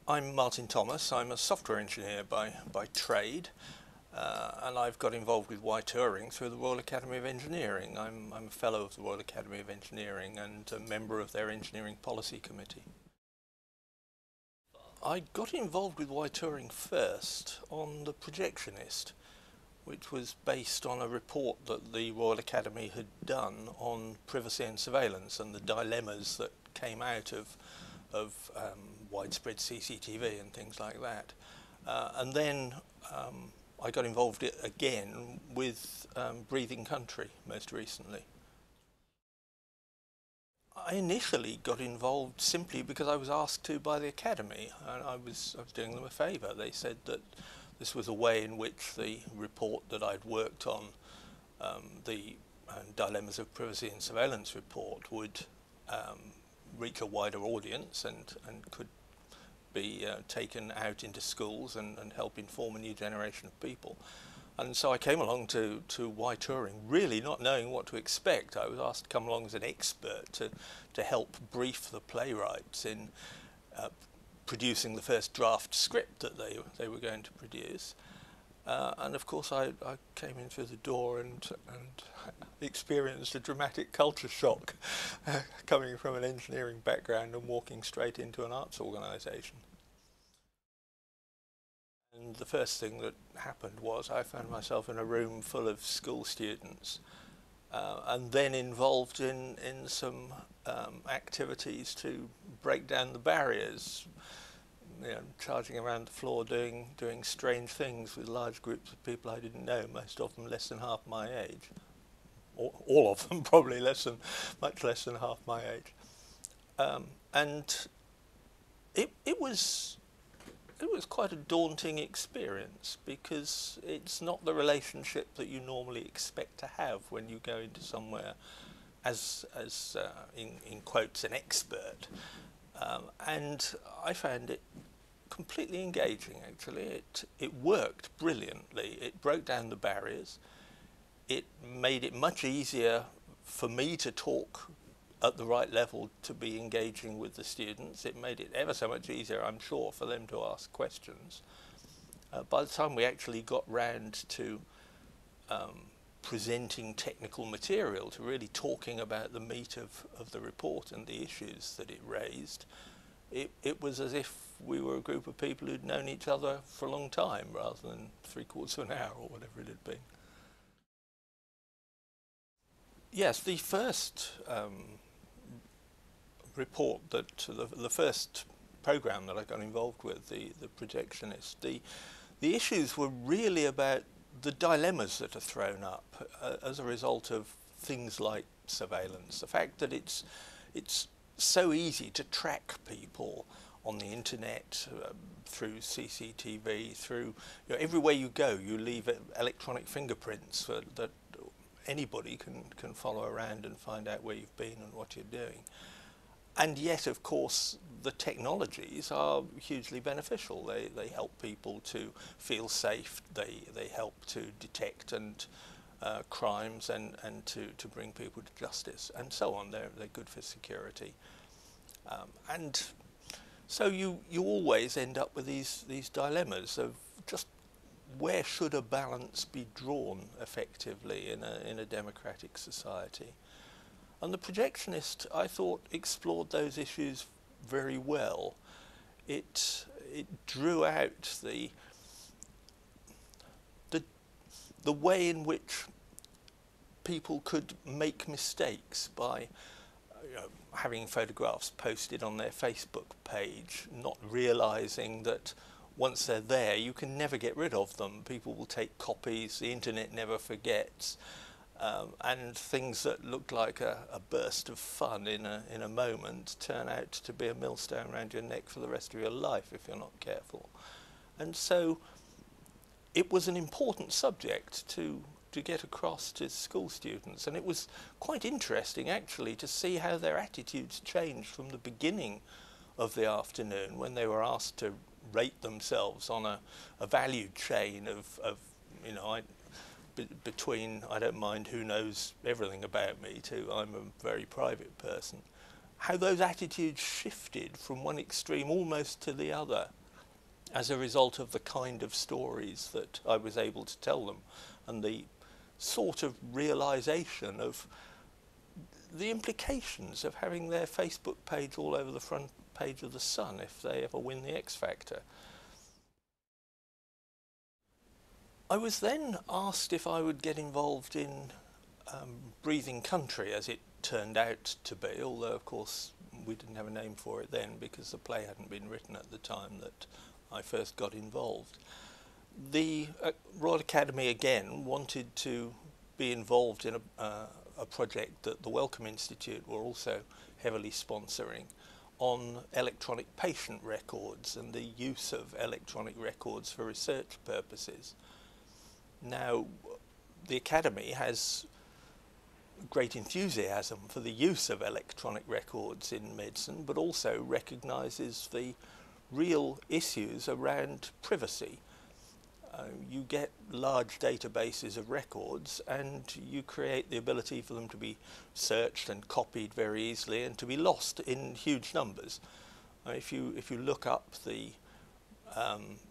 I'm Martyn Thomas. I'm a software engineer by trade, and I've got involved with FREng through the Royal Academy of Engineering. I'm a fellow of the Royal Academy of Engineering and a member of their Engineering Policy Committee. I got involved with FREng first on the Projectionist, which was based on a report that the Royal Academy had done on privacy and surveillance and the dilemmas that came out of widespread CCTV and things like that. And then I got involved again with Breathing Country most recently. I initially got involved simply because I was asked to by the Academy, and I was doing them a favour. They said that this was a way in which the report that I'd worked on, the Dilemmas of Privacy and Surveillance report, would reach a wider audience and could be taken out into schools and help inform a new generation of people. And so I came along to FREng really not knowing what to expect. I was asked to come along as an expert to help brief the playwrights in producing the first draft script that they were going to produce. And of course I came in through the door and experienced a dramatic culture shock coming from an engineering background and walking straight into an arts organisation. And the first thing that happened was I found myself in a room full of school students and then involved in some activities to break down the barriers, charging around the floor doing strange things with large groups of people I didn't know, most of them less than half my age. All of them probably much less than half my age. And it was quite a daunting experience because it's not the relationship that you normally expect to have when you go into somewhere as in quotes, an expert. And I found it completely engaging, actually. It worked brilliantly. It broke down the barriers. It made it much easier for me to talk at the right level to be engaging with the students. It made it ever so much easier, I'm sure, for them to ask questions. By the time we actually got round to presenting technical material, to really talking about the meat of the report and the issues that it raised, it was as if we were a group of people who'd known each other for a long time rather than 3/4 of an hour or whatever it had been. Yes, the first report that the first program that I got involved with, the Projectionist, the issues were really about the dilemmas that are thrown up as a result of things like surveillance. The fact that it's so easy to track people on the internet, through CCTV, through everywhere you go, you leave electronic fingerprints that anybody can follow around and find out where you've been and what you're doing. And yet, of course, the technologies are hugely beneficial. They help people to feel safe. They help to detect crimes and to bring people to justice and so on. They're good for security. And so you always end up with these dilemmas of just where should a balance be drawn effectively in a democratic society. And the Projectionist, I thought, explored those issues very well. It drew out the way in which people could make mistakes by having photographs posted on their Facebook page, not realising that once they're there you can never get rid of them. People will take copies, the internet never forgets. And things that look like a burst of fun in a moment turn out to be a millstone around your neck for the rest of your life if you're not careful. And so it was an important subject to get across to school students, and it was quite interesting actually to see how their attitudes changed from the beginning of the afternoon when they were asked to rate themselves on a value chain of between I don't mind who knows everything about me to I'm a very private person, how those attitudes shifted from one extreme almost to the other as a result of the kind of stories that I was able to tell them, and the sort of realization of the implications of having their Facebook page all over the front page of the Sun if they ever win the X Factor. I was then asked if I would get involved in Breathing Country, as it turned out to be, although of course we didn't have a name for it then because the play hadn't been written at the time that I first got involved. The Royal Academy again wanted to be involved in a project that the Wellcome Institute were also heavily sponsoring on electronic patient records and the use of electronic records for research purposes. Now, the Academy has great enthusiasm for the use of electronic records in medicine, but also recognises the real issues around privacy. You get large databases of records and you create the ability for them to be searched and copied very easily and to be lost in huge numbers. If you look up the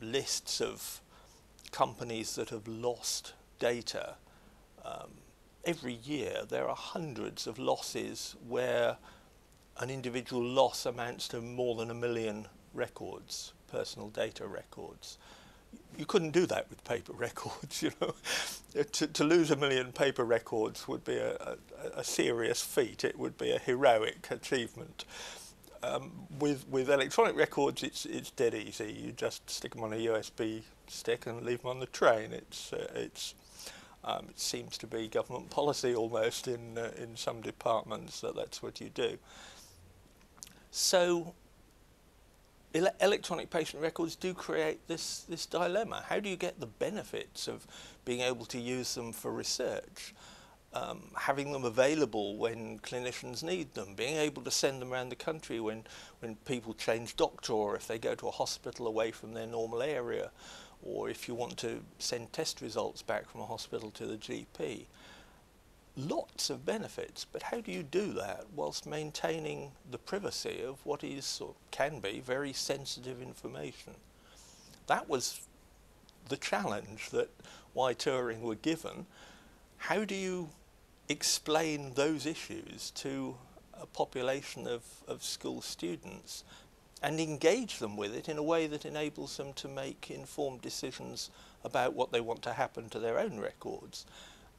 lists of companies that have lost data, every year there are hundreds of losses where an individual loss amounts to more than 1 million records, personal data records. You couldn't do that with paper records, you know. To lose 1 million paper records would be a serious feat. It would be a heroic achievement. With electronic records, it's dead easy. You just stick them on a USB stick and leave them on the train. It seems to be government policy almost in some departments that that's what you do. So electronic patient records do create this dilemma. How do you get the benefits of being able to use them for research, having them available when clinicians need them, being able to send them around the country when people change doctor, or if they go to a hospital away from their normal area, or if you want to send test results back from a hospital to the GP. Lots of benefits, but how do you do that whilst maintaining the privacy of what is, or can be, very sensitive information? That was the challenge that Why Turing were given. How do you explain those issues to a population of school students and engage them with it in a way that enables them to make informed decisions about what they want to happen to their own records,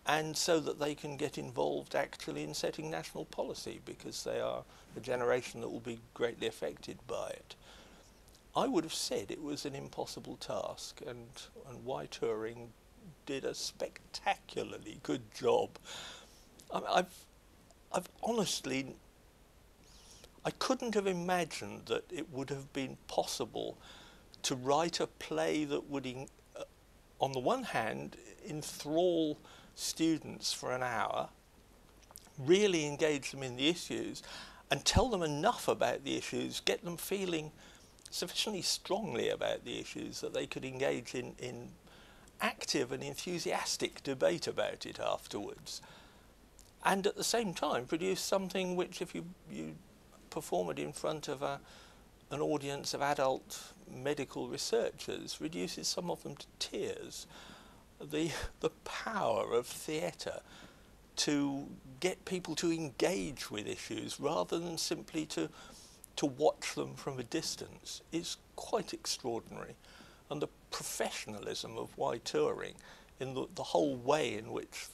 and so that they can get involved actually in setting national policy, because they are a generation that will be greatly affected by it? I would have said it was an impossible task, and Why Turing did a spectacularly good job. I've honestly, I couldn't have imagined that it would have been possible to write a play that would, on the one hand, enthrall students for an hour, really engage them in the issues, and tell them enough about the issues, get them feeling sufficiently strongly about the issues that they could engage in active and enthusiastic debate about it afterwards, and at the same time produce something which, if you perform it in front of an audience of adult medical researchers, reduces some of them to tears. The power of theatre to get people to engage with issues rather than simply to watch them from a distance is quite extraordinary. And the professionalism of Why Turing, in the whole way in which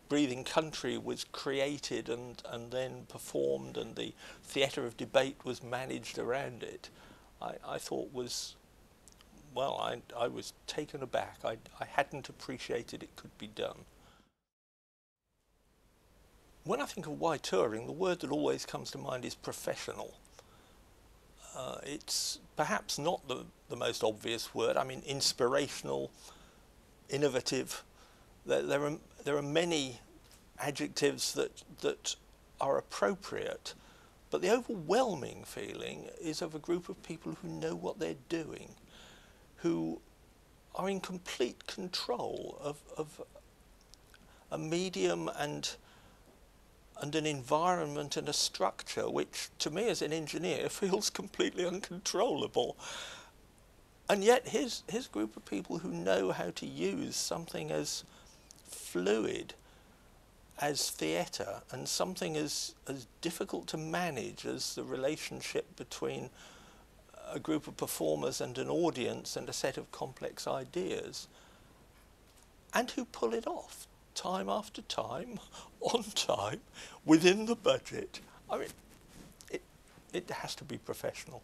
Breathing Country was created and then performed, and the theatre of debate was managed around it, I thought was, well, I was taken aback. I hadn't appreciated it could be done. When I think of Why Turing, the word that always comes to mind is professional. It's perhaps not the most obvious word. I mean, inspirational, innovative. There are many adjectives that are appropriate, but the overwhelming feeling is of a group of people who know what they're doing, who are in complete control of a medium and and an environment and a structure which, to me as an engineer, feels completely uncontrollable. And yet his group of people who know how to use something as fluid as theatre and something as difficult to manage as the relationship between a group of performers and an audience and a set of complex ideas, and who pull it off time after time, on time, within the budget. I mean, it has to be professional.